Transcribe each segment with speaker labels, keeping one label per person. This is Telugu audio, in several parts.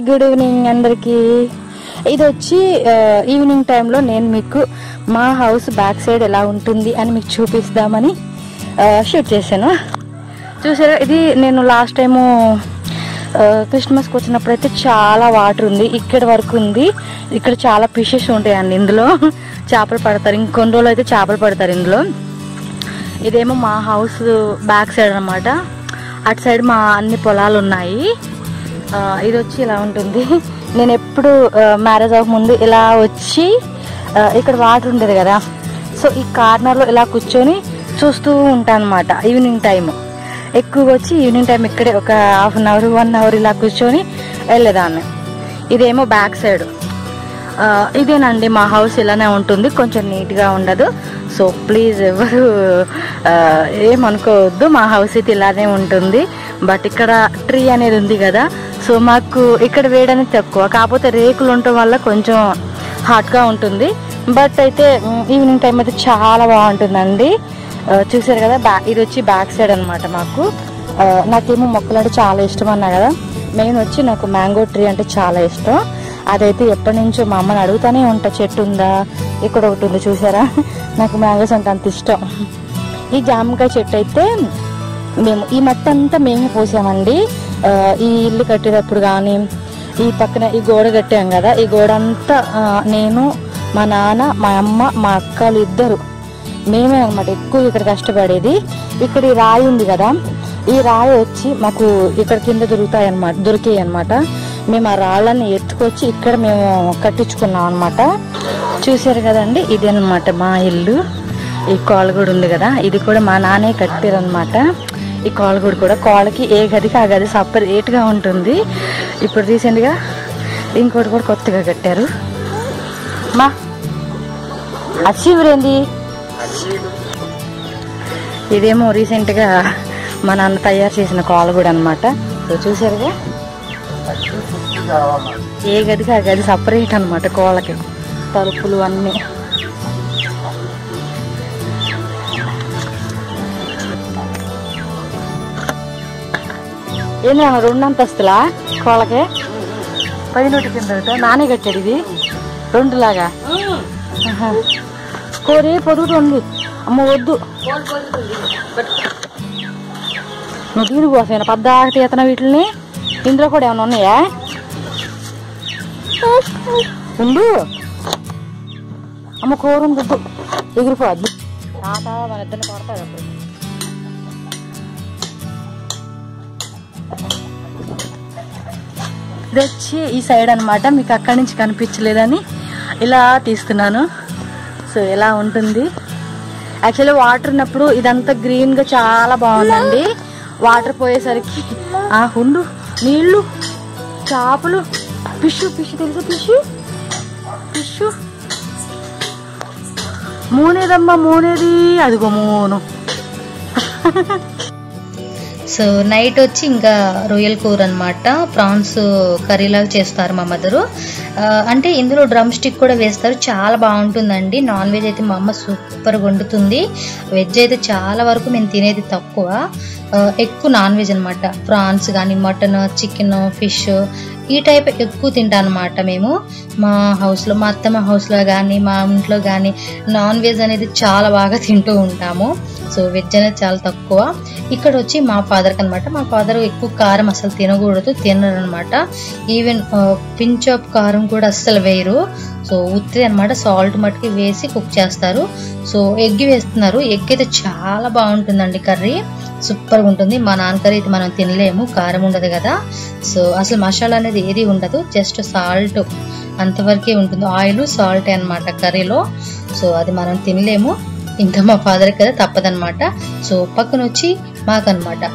Speaker 1: గుడ్ ఈవినింగ్ అందరికి. ఇది వచ్చి ఈవినింగ్ టైంలో నేను మీకు మా హౌస్ బ్యాక్ సైడ్ ఎలా ఉంటుంది అని మీకు చూపిస్తామని షూట్ చేశాను. చూసారా, ఇది నేను లాస్ట్ టైము క్రిస్మస్కి వచ్చినప్పుడు అయితే చాలా వాటర్ ఉంది, ఇక్కడ వరకు ఉంది. ఇక్కడ చాలా ఫిషెస్ ఉంటాయండి, ఇందులో చేపలు పడతారు. ఇంకొన్ని రోజులు అయితే చేపలు పడతారు ఇందులో. ఇదేమో మా హౌస్ బ్యాక్ సైడ్ అనమాట. అటు సైడ్ మా అన్ని పొలాలు ఉన్నాయి. ఇది వచ్చి ఇలా ఉంటుంది. నేను ఎప్పుడు మ్యారేజ్ అవ్వకముందు ఇలా వచ్చి ఇక్కడ వాటర్ ఉండేది కదా, సో ఈ కార్నర్లో ఇలా కూర్చొని చూస్తూ ఉంటాను అనమాట. ఈవినింగ్ టైం ఎక్కువగా వచ్చి ఈవినింగ్ టైం ఇక్కడే ఒక హాఫ్ అన్ అవర్ 1 అవర్ ఇలా కూర్చొని వెళ్ళేదాన్ని. ఇదేమో బ్యాక్ సైడ్. ఇదేనండి మా హౌస్, ఇలానే ఉంటుంది, కొంచెం నీట్గా ఉండదు. సో ప్లీజ్ ఎవరు ఏమనుకోవద్దు, మా హౌస్ అయితే ఇలానే ఉంటుంది. బట్ ఇక్కడ ట్రీ అనేది ఉంది కదా, సో మాకు ఇక్కడ వేడనేది తక్కువ, కాకపోతే రేకులు ఉండటం వల్ల కొంచెం హాట్గా ఉంటుంది. బట్ అయితే ఈవినింగ్ టైం అయితే చాలా బాగుంటుందండి. చూసారు కదా, ఇది వచ్చి బ్యాక్ సైడ్ అనమాట మాకు. నాకేమో మొక్కలు అంటే చాలా ఇష్టం అన్నా కదా, మెయిన్ వచ్చి నాకు మ్యాంగో ట్రీ అంటే చాలా ఇష్టం. అదైతే ఎప్పటి నుంచో మా అమ్మని అడుగుతానే ఉంటా, చెట్టు ఉందా, ఇక్కడ ఒకటి ఉంది చూసారా. నాకు మ్యాంగోస్ అంటే అంత ఇష్టం. ఈ జామకాయ చెట్టు అయితే మేము ఈ మట్టి అంతా మేమే పోసామండి. ఈ ఇల్లు కట్టేటప్పుడు కానీ ఈ పక్కన ఈ గోడ కట్టాం కదా, ఈ గోడ అంతా నేను, మా నాన్న, మా అమ్మ, మా అక్కలు ఇద్దరు మేమే అనమాట ఎక్కువ ఇక్కడ కష్టపడేది. ఇక్కడ ఈ రాయి ఉంది కదా, ఈ రాయి వచ్చి మాకు ఇక్కడ కింద దొరికాయి అనమాట. మేము ఆ రాళ్ళని ఎత్తుకొచ్చి ఇక్కడ మేము కట్టించుకున్నాం అనమాట. చూసారు కదండి, ఇది అనమాట మా ఇల్లు. ఈ కోలగూడు ఉంది కదా, ఇది కూడా మా నాన్నే కట్టారు అనమాట. ఈ కోలగూడు కూడా కోళ్ళకి ఏ గదికి ఆ గది సపరేట్గా ఉంటుంది. ఇప్పుడు రీసెంట్గా ఇంకోటి కూడా కొత్తగా కట్టారు. మా అచ్చివరేంది, ఇదేమో రీసెంట్గా మా నాన్న తయారు చేసిన కోలగూడు అనమాట. సో చూసారుగా, ఏ గదికి ఆ గది సపరేట్ అనమాట, కోళ్ళకి తలుపులు అన్నీ. ఏంద్రా 2 అంతస్తులా కోళ్ళకి? 10 కింద నానే కట్టాడు ఇది 2 లాగా. కోరి పొదుగుతుంది. అమ్మ వద్దు, నువ్వు దీని కోసమైనా పద్దాక తీతన వీటిని. ఇందులో కూడా ఏమైనా ఉన్నాయా? ఉండు అమ్మ, కూర వద్దు, ఎగిరిపోద్దు. తాత మన ఇద్దరిని కొడతాడు అప్పుడు. ఇది వచ్చి ఈ సైడ్ అనమాట, మీకు అక్కడి నుంచి కనిపించలేదని ఇలా తీస్తున్నాను. సో ఇలా ఉంటుంది. యాక్చువల్లీ వాటర్ ఉన్నప్పుడు ఇదంతా గ్రీన్గా చాలా బాగుందండి. వాటర్ పోయేసరికి ఉండు, నీళ్ళు, చేపలు, ఫిష్ తెలుసు, ఫిష్ మూనేదమ్మా, మూనేది అదిగో మూను.
Speaker 2: సో నైట్ వచ్చి ఇంకా రొయ్యల కూర అనమాట, ప్రాన్స్ కర్రీలాగా చేస్తారు మా మదరు. అంటే ఇందులో డ్రమ్ స్టిక్ కూడా వేస్తారు, చాలా బాగుంటుందండి. నాన్ వెజ్ అయితే మా అమ్మ సూపర్గా వండుతుంది. వెజ్ అయితే చాలా వరకు మేము తినేది తక్కువ, ఎక్కువ నాన్ వెజ్ అనమాట. ప్రాన్స్ కానీ మటన్, చికెన్, ఫిష్ ఈ టైప్ ఎక్కువ తింటాం అనమాట మేము. మా హౌస్లో, మా అత్తమ్మ హౌస్లో కానీ మా ఇంట్లో కానీ నాన్ వెజ్ అనేది చాలా బాగా తింటూ ఉంటాము. సో వెజ్ అనేది చాలా తక్కువ. ఇక్కడ వచ్చి మా ఫాదర్కి అనమాట, మా ఫాదర్ ఎక్కువ కారం అసలు తినరు అనమాట. ఈవెన్ పించ్ ఆఫ్ కారం కూడా అస్సలు వేయరు. సో ఉత్తి అనమాట, సాల్ట్ మట్టుకి వేసి కుక్ చేస్తారు. సో ఎగ్ వేస్తున్నారు. ఎగ్ అయితే చాలా బాగుంటుందండి, కర్రీ సూపర్గా ఉంటుంది. మా నాన్న కర్రీ అయితే మనం తినలేము, కారం ఉండదు కదా. సో అసలు మసాలా అనేది ఏది ఉండదు, జస్ట్ సాల్ట్ అంతవరకే ఉంటుంది. ఆయిల్, సాల్ట్ అనమాట కర్రీలో. సో అది మనం తినలేము. ఇంకా మా ఫాదర్ కదా తప్పదనమాట. సో పక్కన వచ్చి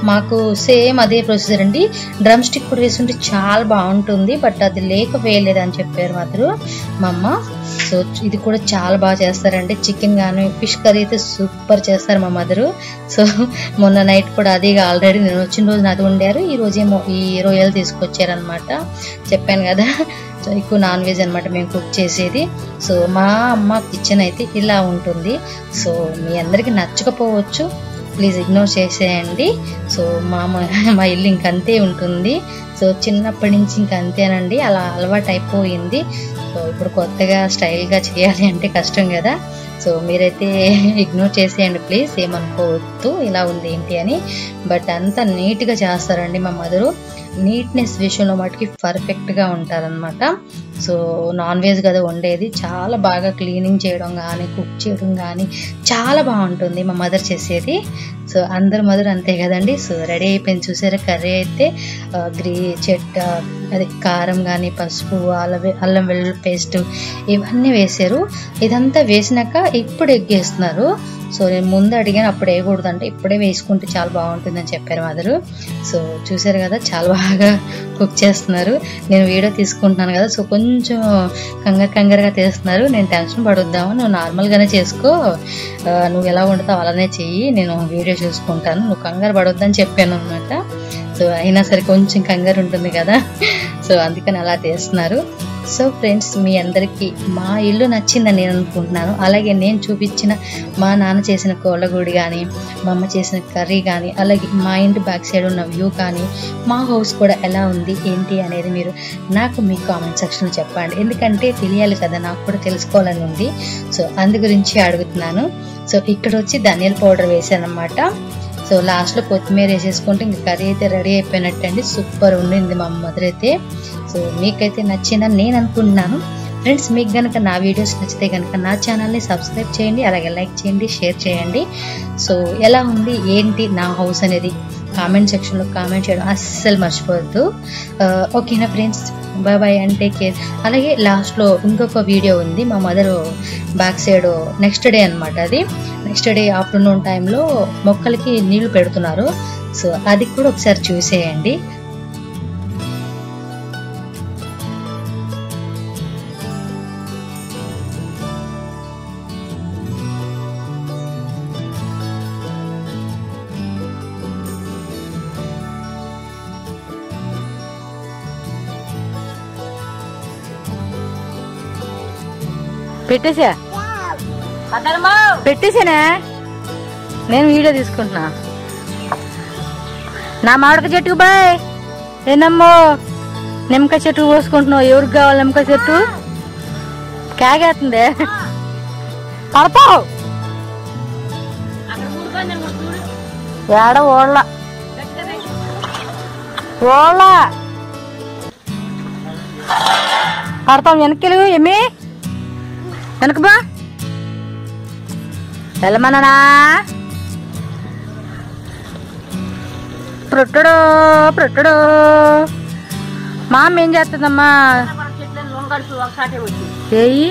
Speaker 2: మాకు సేమ్ అదే ప్రొసీజర్ అండి. డ్రమ్ స్టిక్ కూడా వేస్తుంటే చాలా బాగుంటుంది, బట్ అది వేయలేదు అని చెప్పారు మాత్రం మా అమ్మ. సో ఇది కూడా చాలా బాగా చేస్తారండి. చికెన్ కానీ ఫిష్ కర్రీ అయితే సూపర్ చేస్తారు మా మదరు. సో మొన్న నైట్ కూడా అదే ఆల్రెడీ నేను వచ్చిన రోజు అది వండారు, ఈ రోజేమో ఈ రొయ్యలు తీసుకొచ్చారనమాట. చెప్పాను కదా, సో ఎక్కువ నాన్ వెజ్ అనమాట మేము కుక్ చేసేది. సో మా అమ్మ కిచెన్ అయితే ఇలా ఉంటుంది. సో మీ అందరికీ నచ్చకపోవచ్చు, ప్లీజ్ ఇగ్నోర్ చేసేయండి. సో మా ఇల్లు ఇంకంతే ఉంటుంది. సో చిన్నప్పటి నుంచి ఇంకంతేనండి, అలా అలవాటు అయిపోయింది. సో ఇప్పుడు కొత్తగా స్టైల్గా చేయాలి అంటే కష్టం కదా. సో మీరైతే ఇగ్నోర్ చేసేయండి ప్లీజ్, ఏమనుకోవద్దు ఇలా ఉంది ఏంటి అని. బట్ అంతా నీట్గా చేస్తారండి మా మదరు. నీట్నెస్ విషయంలో మటుకి పర్ఫెక్ట్గా ఉంటారనమాట. సో నాన్ వెజ్ కదా వండేది, చాలా బాగా క్లీనింగ్ చేయడం కానీ కుక్ చేయడం కానీ చాలా బాగుంటుంది మా మదర్ చేసేది. సో అందరు మదర్ అంతే కదండి. సో రెడీ అయిపోయింది చూసారా కర్రీ అయితే. అదే కారం కానీ పసుపు అల్లం వెల్లుల్లి పేస్ట్ ఇవన్నీ వేసారు. ఇదంతా వేసినాక ఇప్పుడు ఎగ్ వేస్తున్నారు. సో నేను ముందు అడిగాను అప్పుడు వేయకూడదు అంటే ఇప్పుడే వేసుకుంటే చాలా బాగుంటుందని చెప్పారు మదరు. సో చూసారు కదా చాలా బాగా కుక్ చేస్తున్నారు. నేను వీడియో తీసుకుంటున్నాను కదా, సో కొంచెం కంగారుగా తీస్తున్నారు. నేను టెన్షన్ పడొద్దాము, నువ్వు నార్మల్గానే చేసుకో, నువ్వు ఎలా వండుతావు అలానే చెయ్యి, నేను వీడియో చూసుకుంటాను, నువ్వు కంగారు పడొద్దని చెప్పాను అనమాట. సో అయినా సరే కొంచెం కంగారు ఉంటుంది కదా, సో అందుకని అలా తీస్తున్నారు. సో ఫ్రెండ్స్, మీ అందరికీ మా ఇల్లు నచ్చిందని నేను అనుకుంటున్నాను. అలాగే నేను చూపించిన మా నాన్న చేసిన కోళ్ళగూడి కానీ, మా అమ్మ చేసిన కర్రీ కానీ, అలాగే మా ఇంటి బ్యాక్ సైడ్ ఉన్న వ్యూ కానీ, మా హౌస్ కూడా ఎలా ఉంది ఏంటి అనేది మీరు నాకు మీ కామెంట్ సెక్షన్లో చెప్పండి. ఎందుకంటే తెలియాలి కదా, నాకు కూడా తెలుసుకోవాలని ఉంది. సో అందు గురించి అడుగుతున్నాను. సో ఇక్కడ వచ్చి ధనియాల పౌడర్ వేసాను అనమాట. సో లాస్ట్లో కొత్తిమీర వేసేసుకుంటే ఇంక కర్రీ అయితే రెడీ అయిపోయినట్టండి. సూపర్ ఉండింది మా మదర్ అయితే. సో మీకైతే నచ్చిందని నేను అనుకుంటున్నాను. ఫ్రెండ్స్, మీకు కనుక నా వీడియోస్ నచ్చితే కనుక నా ఛానల్ని సబ్స్క్రైబ్ చేయండి, అలాగే లైక్ చేయండి, షేర్ చేయండి. సో ఎలా ఉంది ఏంటి నా హౌస్ అనేది కామెంట్ సెక్షన్లో కామెంట్ చేయడం అస్సలు మర్చిపోవద్దు. ఓకేనా friends, bye bye and take care. అలాగే లాస్ట్లో ఇంకొక వీడియో ఉంది. మా mother back side next day అనమాట, అది నెక్స్ట్ డే ఆఫ్టర్నూన్ టైంలో మొక్కలకి నీళ్లు పెడుతున్నారు. సో అది కూడా ఒకసారి చూసేయండి.
Speaker 1: పెట్టేసానే, నేను వీడియో తీసుకుంటున్నా. నా మామిడికాయ చెట్టుకు బాయ్. ఏనమ్మో నిమ్మకాయ చెట్టు పోసుకుంటున్నావు, ఎవరికి కావాలి నిమ్మకాయ చెట్టు? కాగేస్తుంది, పడతావు ఏడ ఓళ్ళ పడతాం. వెనక్కి ఏమి వెనక బా వెళ్ళమన్నా. ప్రొట్టడు మా అమ్మ ఏం చేస్తుందమ్మా? ఏయి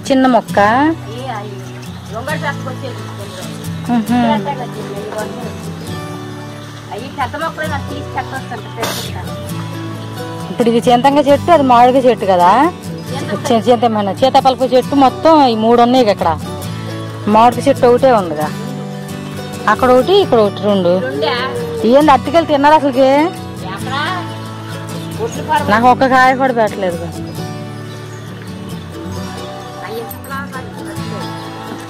Speaker 1: చిన్న మొక్క. ఇప్పుడు ఇది చింతంగా చెట్టు, అది మామిడికాయ చెట్టు కదా. చింతమైన సీతాపలపు చెట్టు మొత్తం ఈ 3 ఉన్నాయి అక్కడ. మామిడికాయ చెట్టు ఒకటే ఉందిగా, అక్కడ ఒకటి ఇక్కడ ఒకటి 2. ఏంది అట్టుకెళ్ళి తిన్నారు అసలుకి? నాకు ఒక్క కాయ కూడా పెట్టలేదు.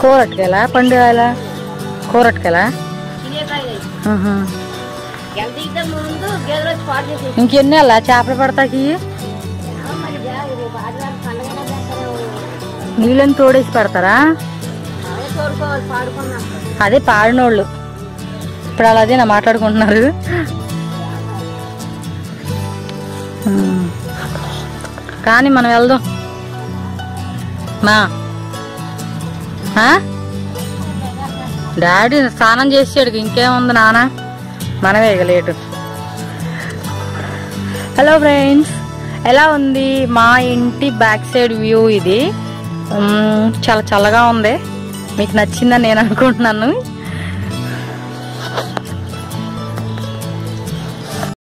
Speaker 1: కూరట్టుకెలా పండుగలా కూరట్టుకెలా ఇంకెన్ని అలా చేపలు పడతాకి నీళ్ళని తోడేసి పెడతారా? అదే పాడినోళ్ళు ఇప్పుడు అలాగే నా మాట్లాడుకుంటున్నారు. కానీ మనం వెళ్దాం. డాడీ స్నానం చేసాడు, ఇంకేముంది నాన్న, మనమే ఇక లేటు. హలో ఫ్రెండ్స్, ఎలా ఉంది మా ఇంటి బ్యాక్ సైడ్ వ్యూ? ఇది చాలా చల్లగా ఉంది, మీకు నచ్చిందని నేను అనుకుంటున్నాను.